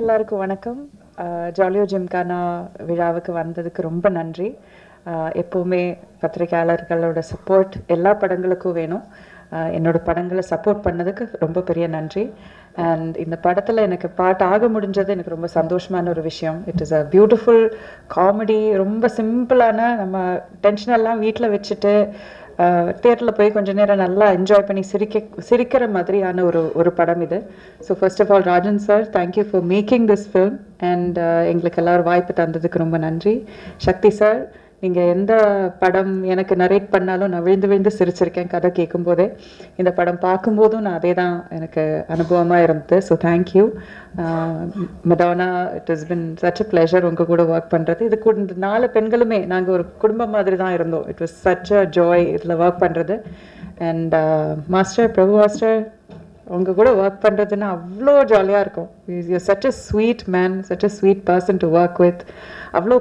எல்லாருக்கும் வணக்கம். ஜாலியோ ஜிம்கானா விழாவுக்கு வந்ததுக்கு ரொம்ப நன்றி. எப்போவுமே பத்திரிகையாளர்களோட சப்போர்ட் எல்லா படங்களுக்கும் வேணும். என்னோட படங்களை சப்போர்ட் பண்ணதுக்கு ரொம்ப பெரிய நன்றி. அண்ட் இந்த படத்தில் எனக்கு பாட்டு ஆக முடிஞ்சது எனக்கு ரொம்ப சந்தோஷமான ஒரு விஷயம். It is a beautiful comedy. ரொம்ப சிம்பிளான, நம்ம டென்ஷனெல்லாம் வீட்டில் வச்சுட்டு தியேட்டரில் போய் கொஞ்சம் நேரம் நல்லா என்ஜாய் பண்ணி சிரிக்கிற மாதிரியான ஒரு படம் இது. So first of all Rajan sir, thank you for making this film. And எங்களுக்கு எல்லோரும் வாய்ப்பு தந்ததுக்கு ரொம்ப நன்றி. சக்தி சார், நீங்கள் எந்த படம் எனக்கு நரேட் பண்ணாலும் நான் விழுந்து விழுந்து சிரிச்சிருக்கேன் கதை கேட்கும்போதே. இந்த படம் பார்க்கும்போதும் நான் அதே தான் எனக்கு அனுபவமாக இருந்தது. So thank you Madonna. It is been such a pleasure உங்கள் கூட ஒர்க் பண்ணுறது. இது கூட 4 பெண்களுமே நாங்கள் ஒரு குடும்பம் மாதிரி தான் இருந்தோம். It was such a joy இதில் ஒர்க் பண்ணுறது. அண்ட் மாஸ்டர் பிரபு மாஸ்டர், உங்கள் கூட ஒர்க் பண்ணுறதுன்னா அவ்வளோ ஜாலியாக இருக்கும். You such a sweet man, such a sweet person to work with. அவ்வளோ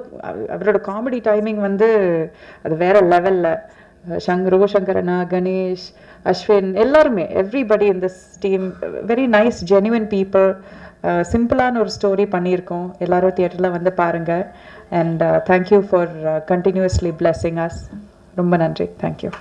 அவரோட காமெடி டைமிங் வந்து அது வேற லெவலில். ரோஷங்கரனா, கணேஷ், அஸ்வின், எல்லாருமே, everybody in this team very nice genuine people. சிம்பிளான ஒரு ஸ்டோரி பண்ணியிருக்கோம். எல்லாரும் தியேட்டரில் வந்து பாருங்கள். And thank you for continuously blessing us. ரொம்ப நன்றி. தேங்க்யூ.